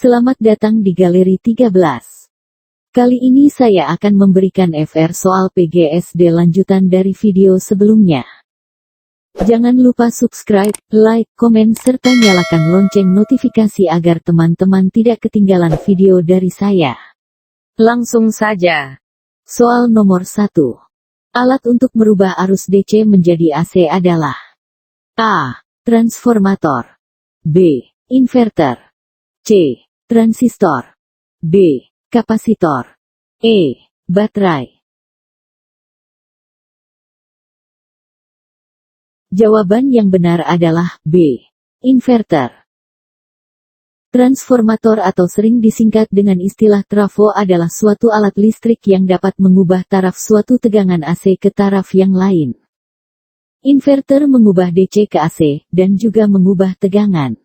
Selamat datang di Galeri 13. Kali ini saya akan memberikan FR soal PGSD lanjutan dari video sebelumnya. Jangan lupa subscribe, like, komen serta nyalakan lonceng notifikasi agar teman-teman tidak ketinggalan video dari saya. Langsung saja. Soal nomor 1. Alat untuk merubah arus DC menjadi AC adalah A. Transformator, B. Inverter, C. Transistor, D. Kapasitor, E. Baterai. Jawaban yang benar adalah B. Inverter. Transformator atau sering disingkat dengan istilah trafo adalah suatu alat listrik yang dapat mengubah taraf suatu tegangan AC ke taraf yang lain. Inverter mengubah DC ke AC, dan juga mengubah tegangan.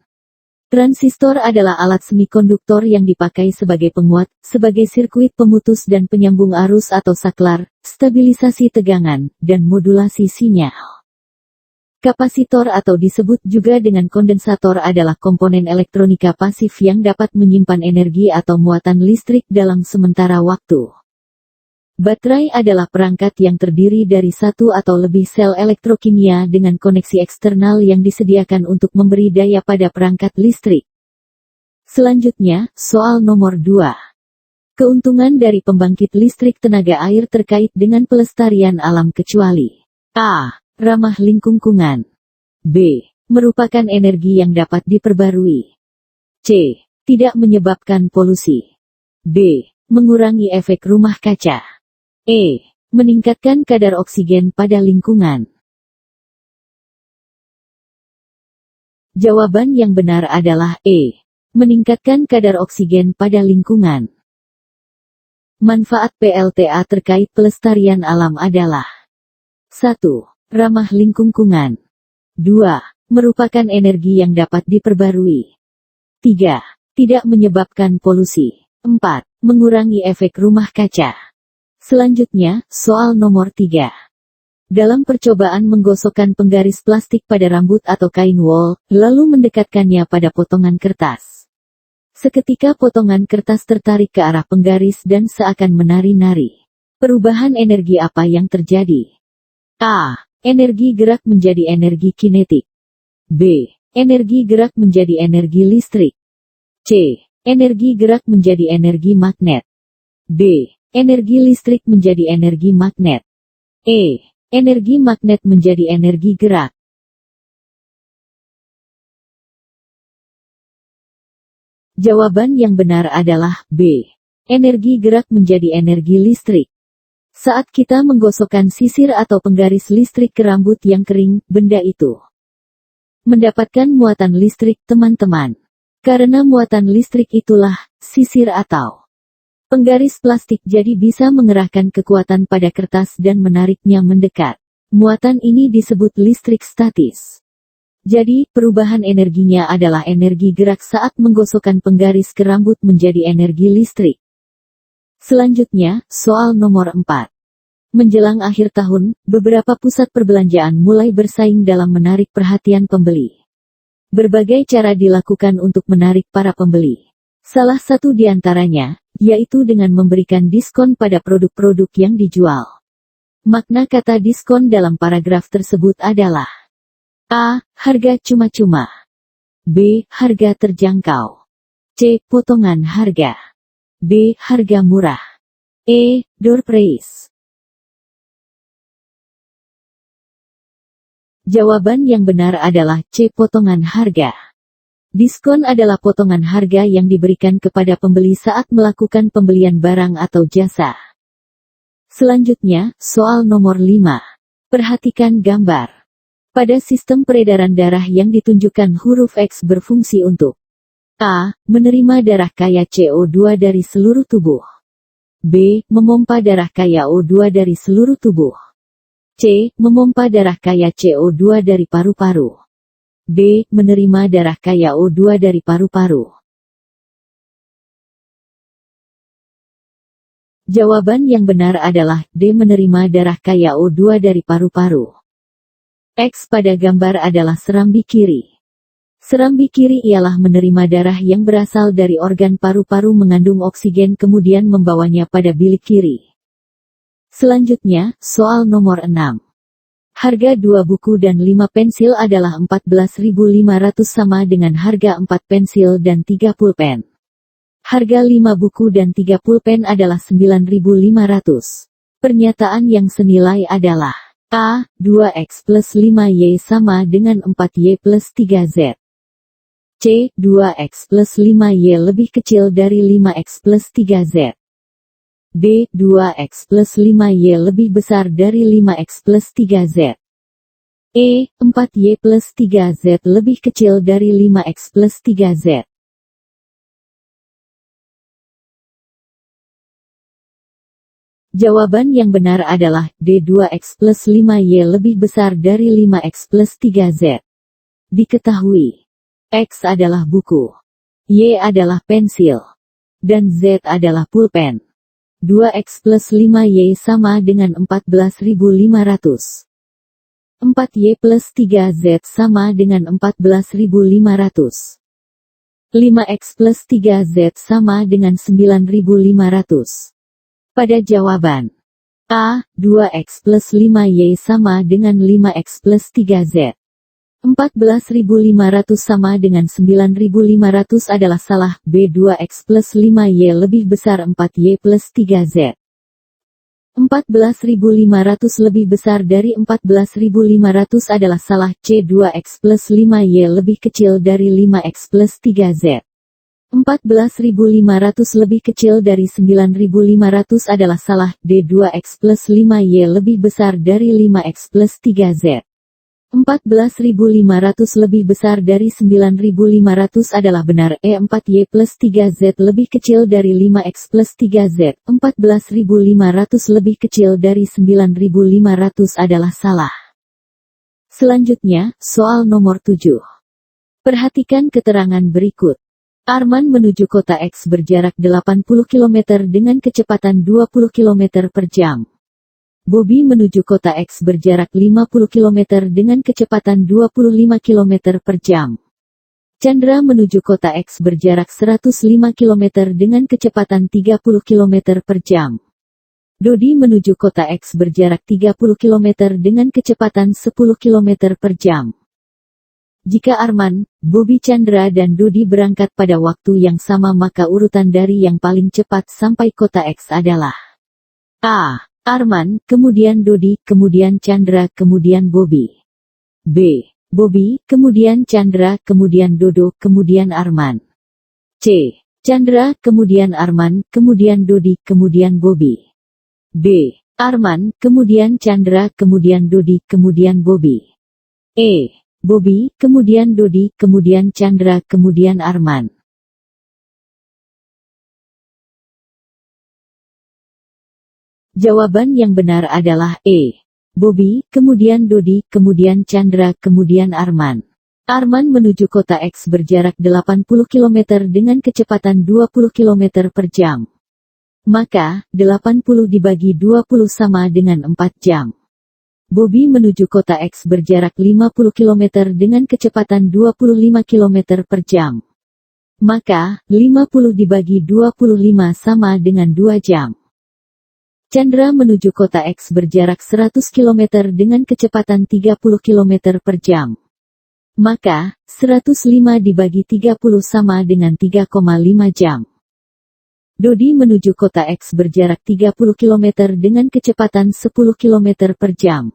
Transistor adalah alat semikonduktor yang dipakai sebagai penguat, sebagai sirkuit pemutus dan penyambung arus atau saklar, stabilisasi tegangan, dan modulasi sinyal. Kapasitor atau disebut juga dengan kondensator adalah komponen elektronika pasif yang dapat menyimpan energi atau muatan listrik dalam sementara waktu. Baterai adalah perangkat yang terdiri dari satu atau lebih sel elektrokimia dengan koneksi eksternal yang disediakan untuk memberi daya pada perangkat listrik. Selanjutnya, soal nomor 2. Keuntungan dari pembangkit listrik tenaga air terkait dengan pelestarian alam kecuali A. Ramah lingkungan, B. Merupakan energi yang dapat diperbarui, C. Tidak menyebabkan polusi, D. Mengurangi efek rumah kaca, E. Meningkatkan kadar oksigen pada lingkungan. Jawaban yang benar adalah E. Meningkatkan kadar oksigen pada lingkungan. Manfaat PLTA terkait pelestarian alam adalah 1. Ramah lingkungan, 2. Merupakan energi yang dapat diperbarui, 3. Tidak menyebabkan polusi, 4. Mengurangi efek rumah kaca. Selanjutnya, soal nomor 3. Dalam percobaan menggosokkan penggaris plastik pada rambut atau kain wol, lalu mendekatkannya pada potongan kertas. Seketika potongan kertas tertarik ke arah penggaris dan seakan menari-nari. Perubahan energi apa yang terjadi? A. Energi gerak menjadi energi kinetik, B. Energi gerak menjadi energi listrik, C. Energi gerak menjadi energi magnet, D. Energi listrik menjadi energi magnet, E. Energi magnet menjadi energi gerak. Jawaban yang benar adalah B. Energi gerak menjadi energi listrik. Saat kita menggosokkan sisir atau penggaris listrik ke rambut yang kering, benda itu mendapatkan muatan listrik, teman-teman. Karena muatan listrik itulah sisir atau penggaris plastik jadi bisa mengerahkan kekuatan pada kertas dan menariknya mendekat. Muatan ini disebut listrik statis. Jadi, perubahan energinya adalah energi gerak saat menggosokkan penggaris ke rambut menjadi energi listrik. Selanjutnya, soal nomor 4. Menjelang akhir tahun, beberapa pusat perbelanjaan mulai bersaing dalam menarik perhatian pembeli. Berbagai cara dilakukan untuk menarik para pembeli. Salah satu di antaranya, yaitu dengan memberikan diskon pada produk-produk yang dijual. Makna kata diskon dalam paragraf tersebut adalah A. Harga cuma-cuma, B. Harga terjangkau, C. Potongan harga, D. Harga murah, E. Door price. Jawaban yang benar adalah C. Potongan harga. Diskon adalah potongan harga yang diberikan kepada pembeli saat melakukan pembelian barang atau jasa. Selanjutnya, soal nomor 5. Perhatikan gambar. Pada sistem peredaran darah yang ditunjukkan huruf X berfungsi untuk A. Menerima darah kaya CO2 dari seluruh tubuh, B. Memompa darah kaya O2 dari seluruh tubuh, C. Memompa darah kaya CO2 dari paru-paru, D. Menerima darah kaya O2 dari paru-paru. Jawaban yang benar adalah D. Menerima darah kaya O2 dari paru-paru. X pada gambar adalah serambi kiri. Serambi kiri ialah menerima darah yang berasal dari organ paru-paru mengandung oksigen kemudian membawanya pada bilik kiri. Selanjutnya, soal nomor 6. Harga 2 buku dan 5 pensil adalah 14.500 sama dengan harga 4 pensil dan 3 pulpen. Harga 5 buku dan 3 pulpen adalah 9.500. Pernyataan yang senilai adalah A. 2X plus 5Y sama dengan 4Y plus 3Z. C. 2X plus 5Y lebih kecil dari 5X plus 3Z. D. 2X plus 5Y lebih besar dari 5X plus 3Z. E. 4Y plus 3Z lebih kecil dari 5X plus 3Z. Jawaban yang benar adalah D. 2X plus 5Y lebih besar dari 5X plus 3Z. Diketahui, X adalah buku, Y adalah pensil, dan Z adalah pulpen. 2X plus 5Y sama dengan 14.500. 4Y plus 3Z sama dengan 14.500. 5X plus 3Z sama dengan 9.500. Pada jawaban A. 2X plus 5Y sama dengan 5X plus 3Z. 14.500 sama dengan 9.500 adalah salah. B. 2X plus 5Y lebih besar 4Y plus 3Z. 14.500 lebih besar dari 14.500 adalah salah. C. 2X plus 5Y lebih kecil dari 5X plus 3Z. 14.500 lebih kecil dari 9.500 adalah salah. D. 2X plus 5Y lebih besar dari 5X plus 3Z. 14.500 lebih besar dari 9.500 adalah benar. E. 4Y plus 3Z lebih kecil dari 5X plus 3Z. 14.500 lebih kecil dari 9.500 adalah salah. Selanjutnya, soal nomor 7. Perhatikan keterangan berikut. Arman menuju kota X berjarak 80 km dengan kecepatan 20 km per jam. Bobby menuju kota X berjarak 50 km dengan kecepatan 25 km per jam. Chandra menuju kota X berjarak 105 km dengan kecepatan 30 km per jam. Dodi menuju kota X berjarak 30 km dengan kecepatan 10 km per jam. Jika Arman, Bobby, Chandra dan Dodi berangkat pada waktu yang sama maka urutan dari yang paling cepat sampai kota X adalah A. Arman, kemudian Dodi, kemudian Chandra, kemudian Bobby. B. Bobby, kemudian Chandra, kemudian Dodo, kemudian Arman. C. Chandra, kemudian Arman, kemudian Dodi, kemudian Bobby. D. Arman, kemudian Chandra, kemudian Dodi, kemudian Bobby. E. Bobby, kemudian Dodi, kemudian Chandra, kemudian Arman. Jawaban yang benar adalah E. Bobby, kemudian Dodi, kemudian Chandra, kemudian Arman. Arman menuju kota X berjarak 80 km dengan kecepatan 20 km per jam. Maka, 80 dibagi 20 sama dengan 4 jam. Bobby menuju kota X berjarak 50 km dengan kecepatan 25 km per jam. Maka, 50 dibagi 25 sama dengan 2 jam. Chandra menuju kota X berjarak 100 km dengan kecepatan 30 km per jam. Maka, 105 dibagi 30 sama dengan 3,5 jam. Dodi menuju kota X berjarak 30 km dengan kecepatan 10 km per jam.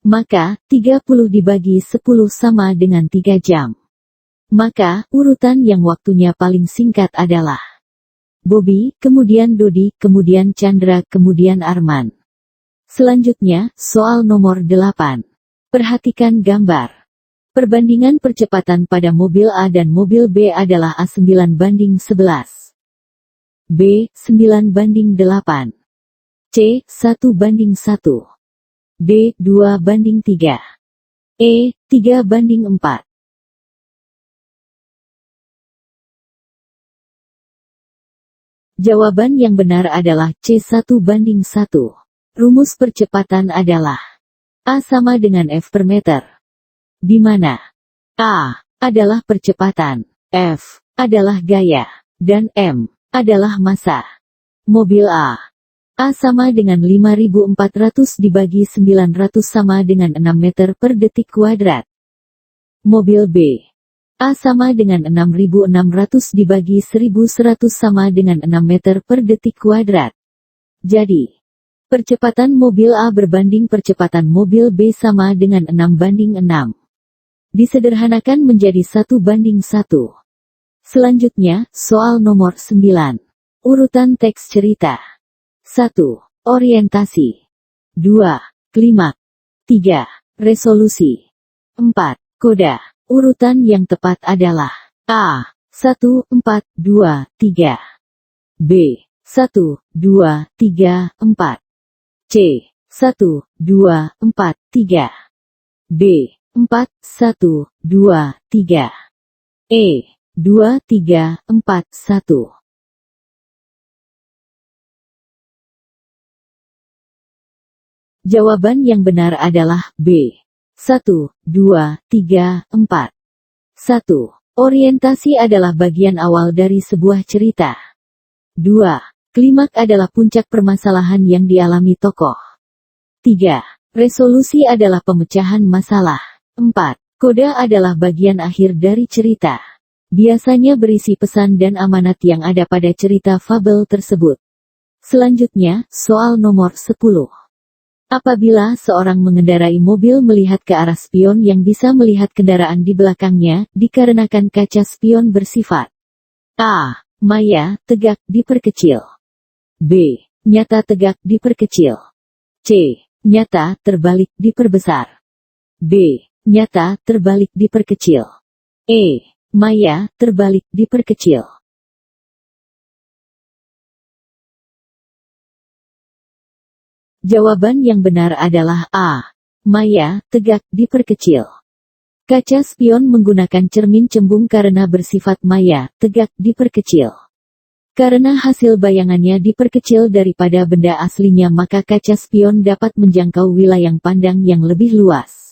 Maka, 30 dibagi 10 sama dengan 3 jam. Maka, urutan yang waktunya paling singkat adalah Bobby, kemudian Dodi, kemudian Chandra, kemudian Arman. Selanjutnya, soal nomor 8. Perhatikan gambar. Perbandingan percepatan pada mobil A dan mobil B adalah A9:11. B. 9:8. C. 1:1. D. 2:3. E. 3:4. Jawaban yang benar adalah C. 1:1. Rumus percepatan adalah A sama dengan F per meter. Di mana A adalah percepatan, F adalah gaya, dan M adalah massa. Mobil A sama dengan 5.400 dibagi 900 sama dengan 6 meter per detik kuadrat. Mobil B sama dengan 6.600 dibagi 1.100 sama dengan 6 meter per detik kuadrat. Jadi, percepatan mobil A berbanding percepatan mobil B sama dengan 6:6. Disederhanakan menjadi 1:1. Selanjutnya, soal nomor 9. Urutan teks cerita. 1. Orientasi. 2. Klimaks. 3. Resolusi. 4. Koda. Urutan yang tepat adalah A. 1, 4, 2, 3. B. 1, 2, 3, 4. C. 1, 2, 4, 3. D. 4, 1, 2, 3. E. 2, 3, 4, 1. Jawaban yang benar adalah B. 1, 2, 3, 4. 1. Orientasi adalah bagian awal dari sebuah cerita. 2. Klimaks adalah puncak permasalahan yang dialami tokoh. 3. Resolusi adalah pemecahan masalah. 4. Koda adalah bagian akhir dari cerita. Biasanya berisi pesan dan amanat yang ada pada cerita fabel tersebut. Selanjutnya, soal nomor 10. Apabila seorang mengendarai mobil melihat ke arah spion yang bisa melihat kendaraan di belakangnya, dikarenakan kaca spion bersifat A. Maya, tegak, diperkecil. B. Nyata, tegak, diperkecil. C. Nyata, terbalik, diperbesar. D. Nyata, terbalik, diperkecil. E. Maya, terbalik, diperkecil. Jawaban yang benar adalah A. Maya, tegak, diperkecil. Kaca spion menggunakan cermin cembung karena bersifat maya, tegak, diperkecil. Karena hasil bayangannya diperkecil daripada benda aslinya maka kaca spion dapat menjangkau wilayah pandang yang lebih luas.